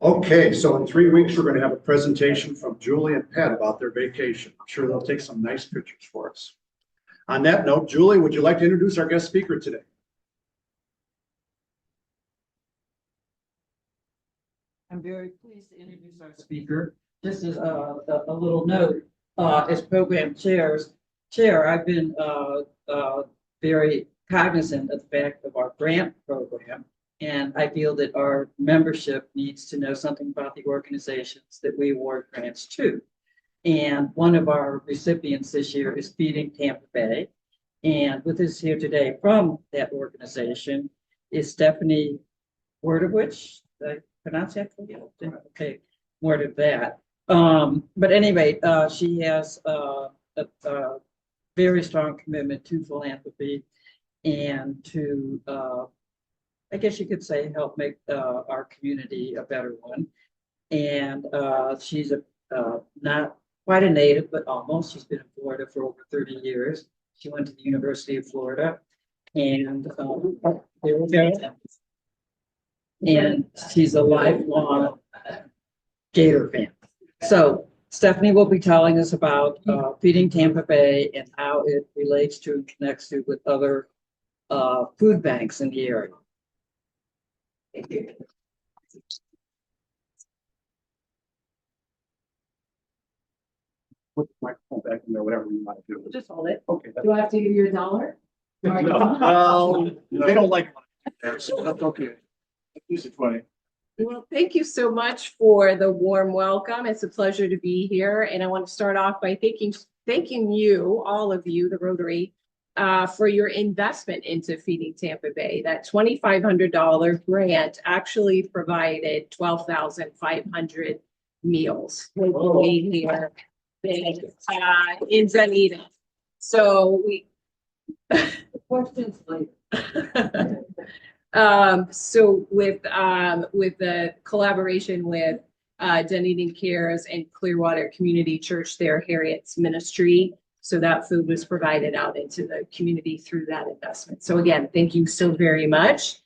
Okay, so in 3 weeks, we're going to have a presentation from Julie and Pat about their vacation. I'm sure they'll take some nice pictures for us. On that note, Julie, would you like to introduce our guest speaker today? I'm very pleased to introduce our speaker. This is a little note. As program chair, I've been very cognizant of the fact of our grant program. And I feel that our membership needs to know something about the organizations that we award grants to. And one of our recipients this year is Feeding Tampa Bay. And with us here today from that organization is Stefanie Wertovitch. Did I pronounce that correctly? Okay, more to that. But anyway, she has a very strong commitment to philanthropy and to I guess you could say help make our community a better one. And she's not quite a native, but almost. She's been in Florida for over 30 years. She went to the University of Florida, and there we go. And she's a lifelong Gator fan. So Stefanie will be telling us about Feeding Tampa Bay and how it relates to and connects to with other food banks in the area. Thank you. Put the microphone back in there, whatever you want to do. Just hold it. Okay. Do I have to give you $1? They don't like it, so that's okay. Use it 20. Well, thank you so much for the warm welcome. It's a pleasure to be here. And I want to start off by thanking you, all of you, the Rotary, for your investment into Feeding Tampa Bay. That $2,500 grant actually provided 12,500 meals here in Dunedin. So we Questions later. So with the collaboration with Dunedin Cares and Clearwater Community Church, their Harriet's ministry, so that food was provided out into the community through that investment. So again, thank you so very much.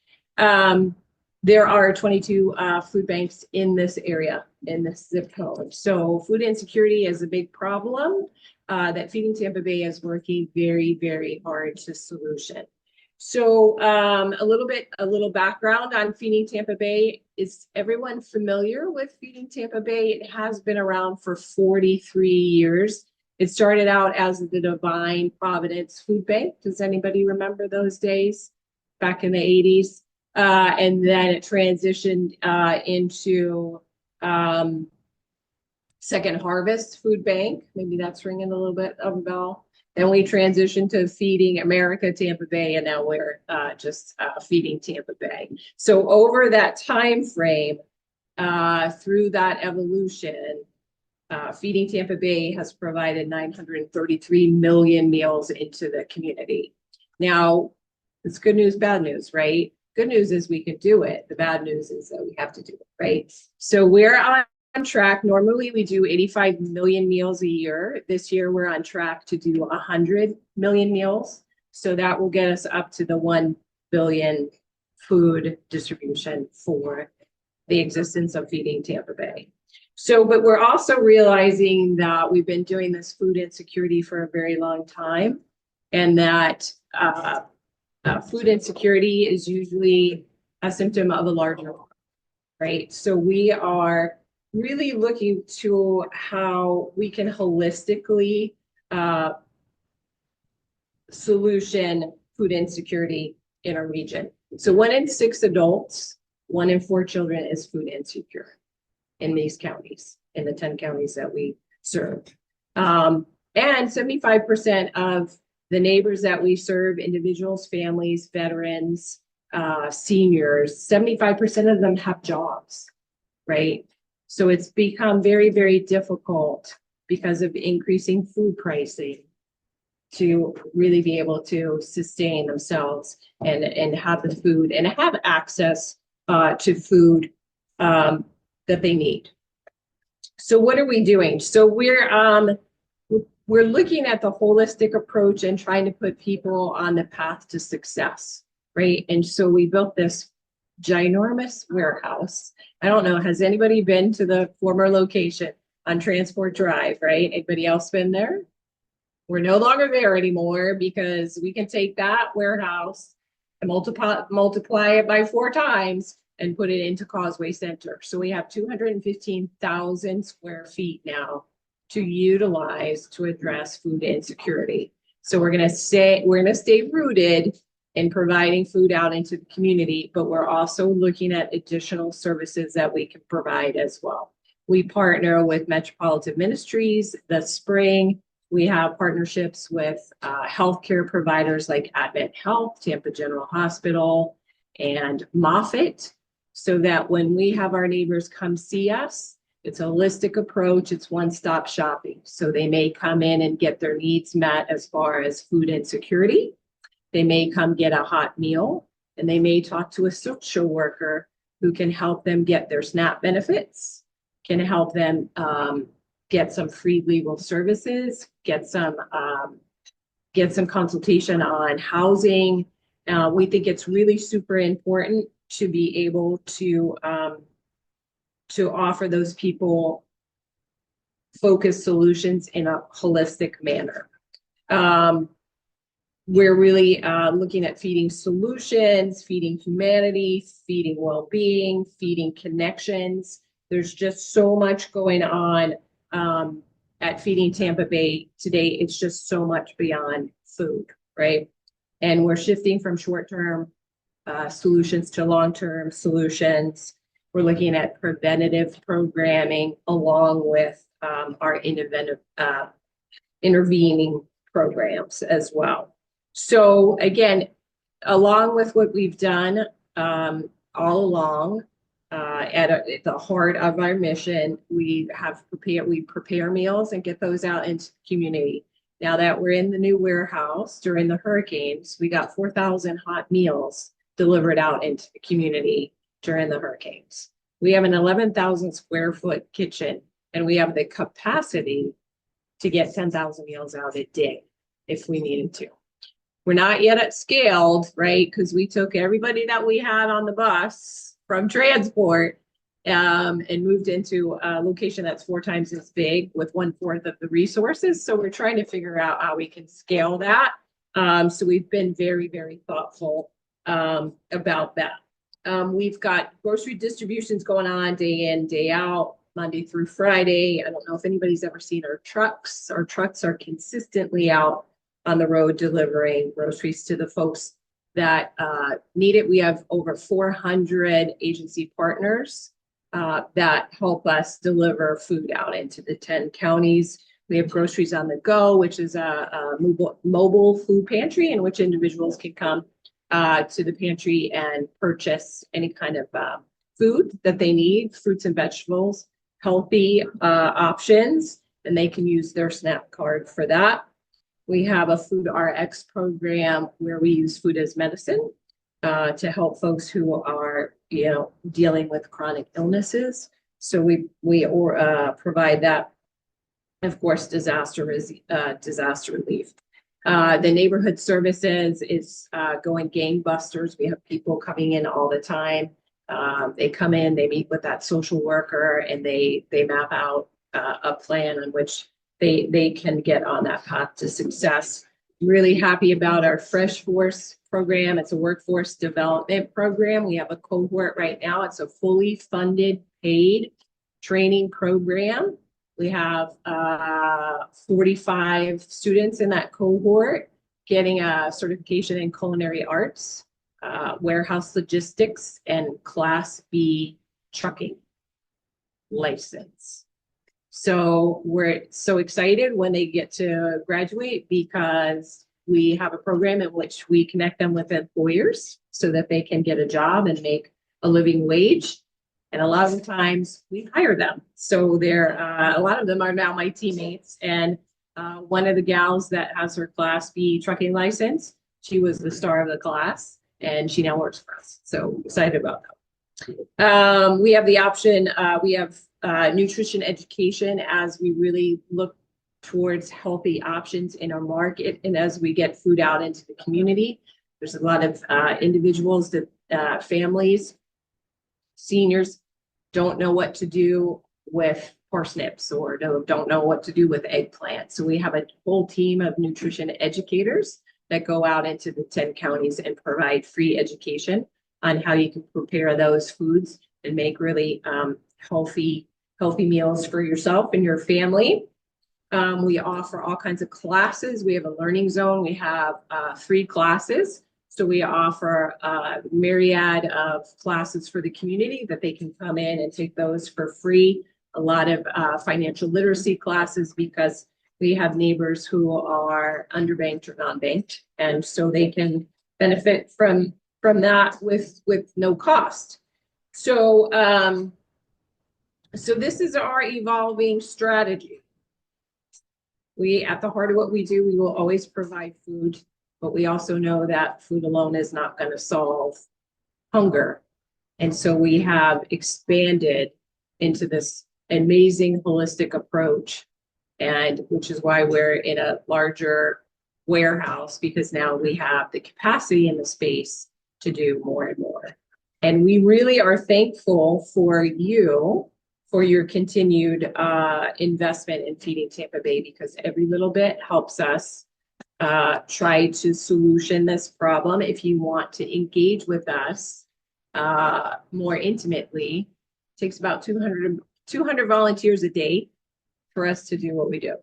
There are 22 food banks in this area, in this zip code. So food insecurity is a big problem that Feeding Tampa Bay is working very, very hard to solution. So a little background on Feeding Tampa Bay. Is everyone familiar with Feeding Tampa Bay? It has been around for 43 years. It started out as the Divine Providence Food Bank. Does anybody remember those days back in the 80s? And then it transitioned into Second Harvest Food Bank. Maybe that's ringing a little bit of a bell. Then we transitioned to Feeding America Tampa Bay, and now we're just Feeding Tampa Bay. So over that time frame, through that evolution, Feeding Tampa Bay has provided 933 million meals into the community. Now, it's good news, bad news, right? Good news is we can do it. The bad news is that we have to do it, right? So we're on track. Normally we do 85 million meals a year. This year we're on track to do 100 million meals. So that will get us up to the 1 billion food distribution for the existence of Feeding Tampa Bay. So, but we're also realizing that we've been doing this food insecurity for a very long time, and that food insecurity is usually a symptom of a larger one, right? So we are really looking to how we can holistically solution food insecurity in our region. So 1 in 6 adults, 1 in 4 children is food insecure in these counties, in the 10 counties that we serve. And 75% of the neighbors that we serve, individuals, families, veterans, seniors, 75% of them have jobs, right? So it's become very, very difficult because of increasing food pricing to really be able to sustain themselves and have the food and have access to food that they need. So what are we doing? So we're looking at the holistic approach and trying to put people on the path to success, right? And so we built this ginormous warehouse. I don't know, has anybody been to the former location on Transport Drive, right? Anybody else been there? We're no longer there anymore because we can take that warehouse and multiply it by 4 times and put it into Causeway Center. So we have 215,000 square feet now to utilize to address food insecurity. So we're gonna stay rooted in providing food out into the community, but we're also looking at additional services that we can provide as well. We partner with Metropolitan Ministries. This spring, we have partnerships with healthcare providers like Advent Health, Tampa General Hospital, and Moffitt, so that when we have our neighbors come see us, it's a holistic approach, it's one-stop shopping. So they may come in and get their needs met as far as food insecurity. They may come get a hot meal, and they may talk to a social worker who can help them get their SNAP benefits, can help them get some free legal services, get some consultation on housing. We think it's really super important to be able to offer those people focused solutions in a holistic manner. We're really looking at feeding solutions, feeding humanity, feeding well-being, feeding connections. There's just so much going on at Feeding Tampa Bay today. It's just so much beyond food, right? And we're shifting from short-term solutions to long-term solutions. We're looking at preventative programming along with our intervening programs as well. So again, along with what we've done all along, at the heart of our mission, we prepare meals and get those out into the community. Now that we're in the new warehouse during the hurricanes, we got 4,000 hot meals delivered out into the community during the hurricanes. We have an 11,000 square foot kitchen, and we have the capacity to get 10,000 meals out a day if we needed to. We're not yet at scaled, right? Because we took everybody that we had on the bus from transport and moved into a location that's 4 times as big with 1/4 of the resources. So we're trying to figure out how we can scale that. So we've been very, very thoughtful about that. We've got grocery distributions going on day in, day out, Monday through Friday. I don't know if anybody's ever seen our trucks. Our trucks are consistently out on the road delivering groceries to the folks that need it. We have over 400 agency partners that help us deliver food out into the 10 counties. We have Groceries on the Go, which is a mobile food pantry in which individuals can come to the pantry and purchase any kind of food that they need, fruits and vegetables, healthy options, and they can use their SNAP card for that. We have a Food RX program where we use food as medicine to help folks who are, dealing with chronic illnesses. So we provide that, of course, disaster relief. The neighborhood services is going gangbusters. We have people coming in all the time. They come in, they meet with that social worker, and they map out a plan on which they can get on that path to success. Really happy about our Fresh Force program. It's a workforce development program. We have a cohort right now. It's a fully funded, paid training program. We have 45 students in that cohort getting a certification in culinary arts, warehouse logistics, and Class B trucking license. So we're so excited when they get to graduate because we have a program in which we connect them with employers so that they can get a job and make a living wage. And a lot of the times we hire them. So a lot of them are now my teammates. And one of the gals that has her Class B trucking license, she was the star of the class and she now works for us. So excited about that. We have the option, we have nutrition education as we really look towards healthy options in our market. And as we get food out into the community, there's a lot of individuals that families seniors don't know what to do with parsnips or don't know what to do with eggplant. So we have a whole team of nutrition educators that go out into the 10 counties and provide free education on how you can prepare those foods and make really healthy meals for yourself and your family. We offer all kinds of classes. We have a learning zone. We have 3 classes. So we offer a myriad of classes for the community that they can come in and take those for free. A lot of financial literacy classes because we have neighbors who are underbanked or non-banked. And so they can benefit from that with no cost. So, so this is our evolving strategy. We, at the heart of what we do, we will always provide food, but we also know that food alone is not going to solve hunger. And so we have expanded into this amazing holistic approach, and which is why we're in a larger warehouse, because now we have the capacity and the space to do more and more. And we really are thankful for you for your continued investment in Feeding Tampa Bay, because every little bit helps us try to solution this problem. If you want to engage with us more intimately, it takes about 200 volunteers a day for us to do what we do.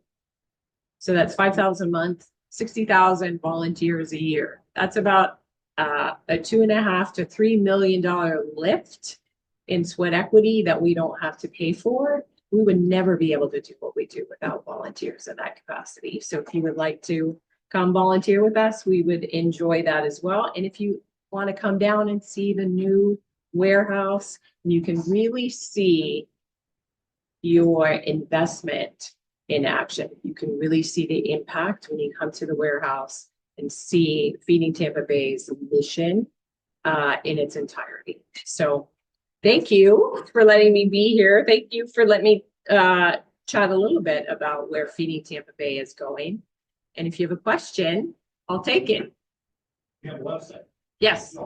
So that's 5,000 a month, 60,000 volunteers a year. That's about a $2.5 to $3 million lift in sweat equity that we don't have to pay for. We would never be able to do what we do without volunteers in that capacity. So if you would like to come volunteer with us, we would enjoy that as well. And if you want to come down and see the new warehouse, you can really see your investment in action. You can really see the impact when you come to the warehouse and see Feeding Tampa Bay's mission in its entirety. So thank you for letting me be here. Thank you for letting me chat a little bit about where Feeding Tampa Bay is going. And if you have a question, I'll take it. You have a website? Yes,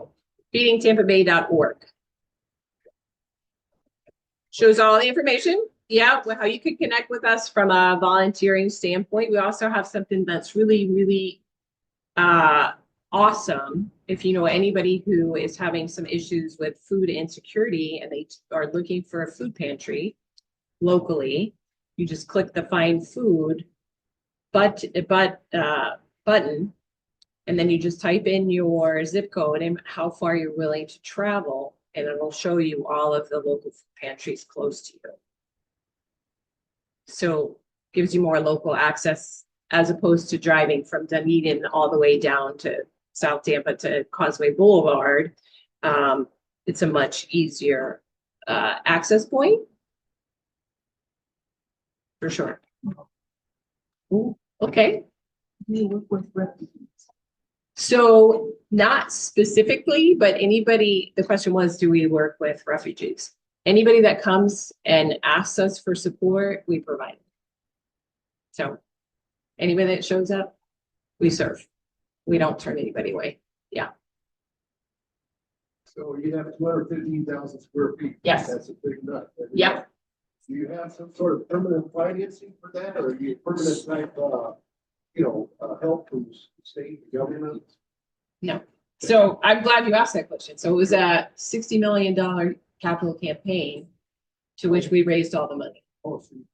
feedingtampabay.org. Shows all the information. Yeah, how you can connect with us from a volunteering standpoint. We also have something that's really, really awesome. If you know anybody who is having some issues with food insecurity and they are looking for a food pantry locally, you just click the Find Food button, and then you just type in your zip code and how far you're willing to travel, and it'll show you all of the local food pantries close to you. So gives you more local access as opposed to driving from Dunedin all the way down to South Tampa to Causeway Boulevard. It's a much easier access point for sure. Ooh, okay. We work with refugees. So not specifically, but anybody, the question was, do we work with refugees? Anybody that comes and asks us for support, we provide. So anybody that shows up, we serve. We don't turn anybody away. Yeah. So you have 215,000 square feet. Yes. That's a big nut. Yep. Do you have some sort of permanent financing for that, or do you permanent type, help from the state government? No. So I'm glad you asked that question. So it was a $60 million capital campaign to which we raised all the money. Oh, so you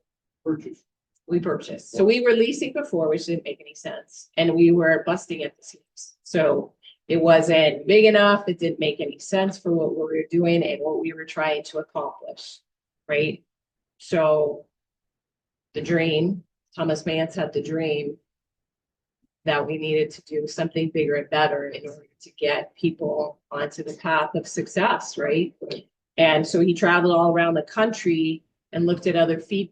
purchase. We purchased. So we were leasing before, which didn't make any sense. And we were busting at the seams. So it wasn't big enough. It didn't make any sense for what we were doing and what we were trying to accomplish. Right. So the dream, Thomas Mance had the dream that we needed to do something bigger and better in order to get people onto the path of success. Right. And so he traveled all around the country and looked at other food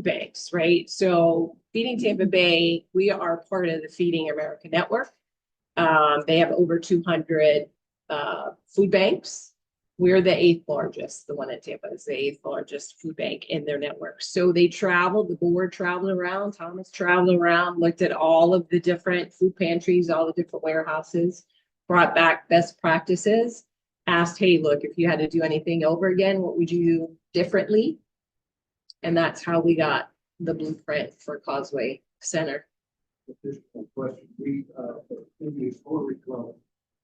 banks, right? So Feeding Tampa Bay, we are part of the Feeding America Network. They have over 200 food banks. We're the 8th largest. The one in Tampa is the 8th largest food bank in their network. So they traveled, the board traveled around, Thomas traveled around, looked at all of the different food pantries, all the different warehouses, brought back best practices. asked, hey, look, if you had to do anything over again, what would you do differently? And that's how we got the blueprint for Causeway Center. Additional question, we, in the Rotary Club,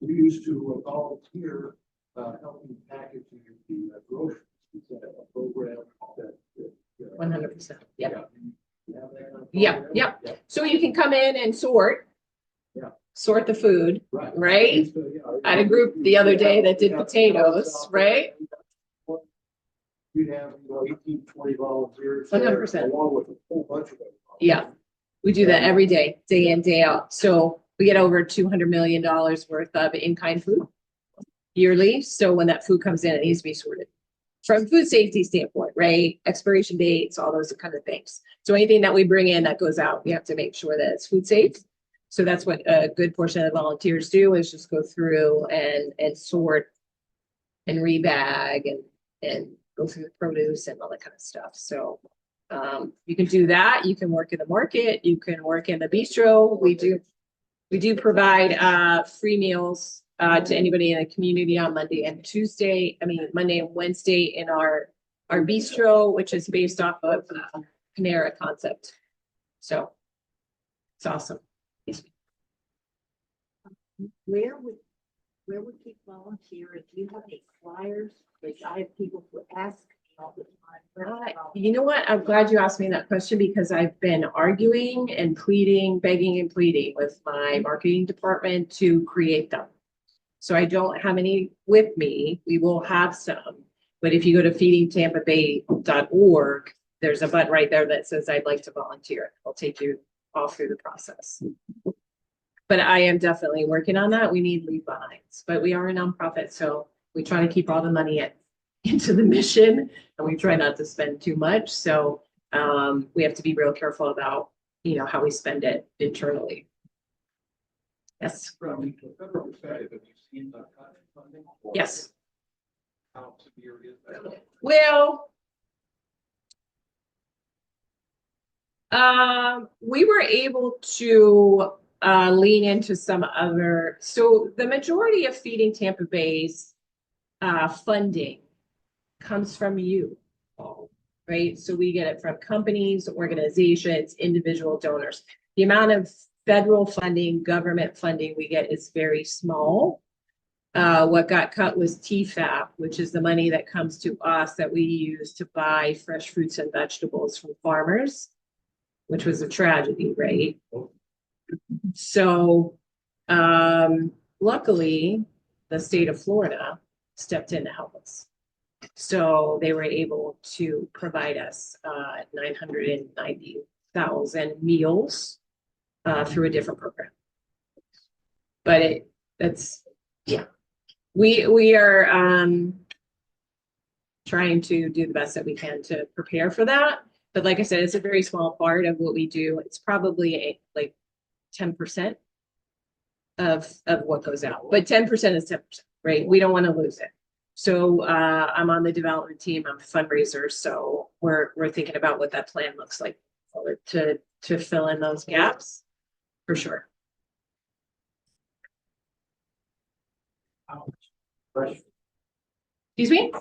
we used to volunteer, helping packaging the groceries. It's a program that. 100%. Yeah. You have that kind of Yeah, program? yeah. So you can come in and sort. Yeah. Sort the food, right? So, yeah, I had a group the other day that did we have potatoes, right? We'd have, 18, 20 volunteers. there, 100%. Along with a whole bunch of them. Yeah. We do that every day, day in, day out. So we get over $200 million worth of in-kind food yearly. So when that food comes in, it needs to be sorted. From food safety standpoint, right? Expiration dates, all those kind of things. So anything that we bring in that goes out, we have to make sure that it's food safe. So that's what a good portion of the volunteers do, is just go through and sort and rebag and go through the produce and all that kind of stuff. So you can do that. You can work in the market. You can work in the bistro. We do provide free meals to anybody in the community on Monday and Wednesday in our bistro, which is based off of Panera concept. So it's awesome. Where would we volunteer? Do you have any flyers? Like, I have people who ask me all the time. You know what? I'm glad you asked me that question, because I've been arguing and pleading, begging and pleading with my marketing department to create them. So I don't have any with me. We will have some, but if you go to feedingtampabay.org, there's a button right there that says I'd like to volunteer. I'll take you all through the process. But I am definitely working on that. We need leave behinds, but we are a nonprofit, so we try to keep all the money into the mission, and we try not to spend too much. So we have to be real careful about, how we spend it internally. Yes. From the federal perspective, have you seen the cut in funding? Yes. How severe is that? Well, we were able to lean into some other, so the majority of Feeding Tampa Bay's funding comes from you, right? So we get it from companies, organizations, individual donors. The amount of federal funding, government funding we get is very small. What got cut was TFAP, which is the money that comes to us that we use to buy fresh fruits and vegetables from farmers, which was a tragedy, right? So luckily, the state of Florida stepped in to help us. So they were able to provide us 990,000 meals through a different program. But we are trying to do the best that we can to prepare for that. But like I said, it's a very small part of what we do. It's probably like 10% of what goes out, but 10% is 10%, right? We don't want to lose it. So I'm on the development team. I'm a fundraiser. So we're thinking about what that plan looks like to fill in those gaps for sure. Excuse me?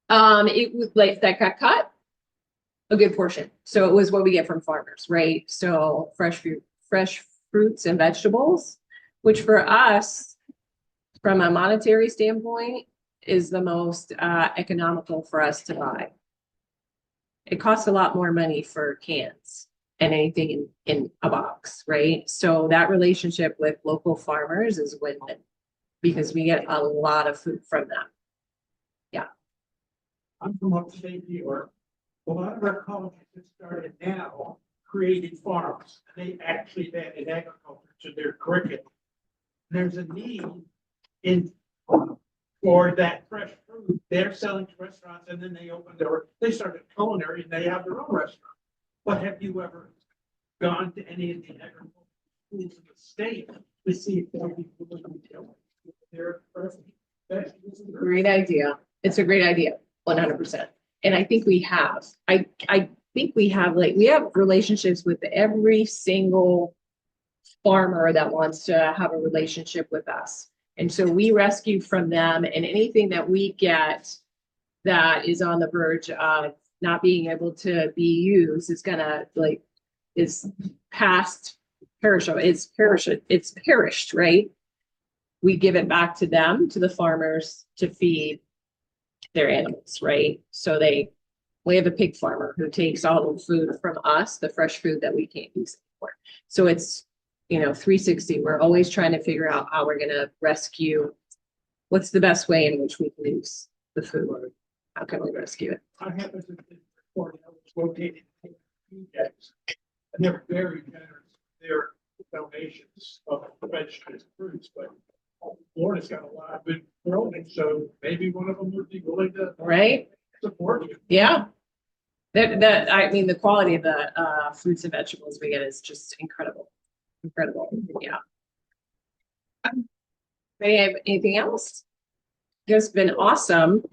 It was like that got cut a good portion. So it was what we get from farmers, right? So fresh fruits and vegetables, which for us, from a monetary standpoint, is the most economical for us to buy. It costs a lot more money for cans and anything in a box, right? So that relationship with local farmers is win-win because we get a lot of food from them. Yeah. I'm from upstate New York. A lot of our colleges that started now created farms. They actually added agriculture to their curriculum. There's a need for that fresh food. They're selling to restaurants and then they started culinary and they have their own restaurant. But have you ever gone to any of the agricultural schools in the state to see if they'll be willing to tell their vegetables? Great idea. It's a great idea, 100%. And I think we have. I think we have we have relationships with every single farmer that wants to have a relationship with us. And so we rescue from them, and anything that we get that is on the verge of not being able to be used is gonna is past perishable, it's perished, right? We give it back to them, to the farmers, to feed their animals, right? So we have a pig farmer who takes all the food from us, the fresh food that we can't use anymore. So it's, 360. We're always trying to figure out how we're gonna rescue. What's the best way in which we can use the food? How can we rescue it? I happen to be reporting, I was located in food banks, and they're very generous, their donations of vegetables, fruits, but Florida's got a lot of good growing, so maybe one of them would be willing to Right? support you. Yeah. I mean, the quality of the fruits and vegetables we get is just incredible. Incredible. Yeah. Anything else? It's been awesome.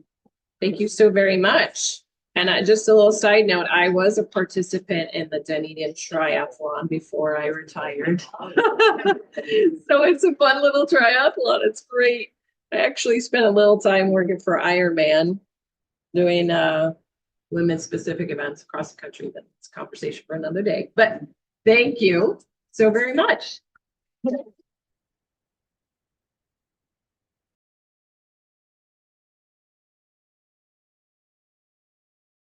Thank you so very much. And just a little side note, I was a participant in the Dunedin Triathlon before I retired. So it's a fun little triathlon. It's great. I actually spent a little time working for Ironman, doing women's specific events across the country. That's a conversation for another day. But thank you so very much.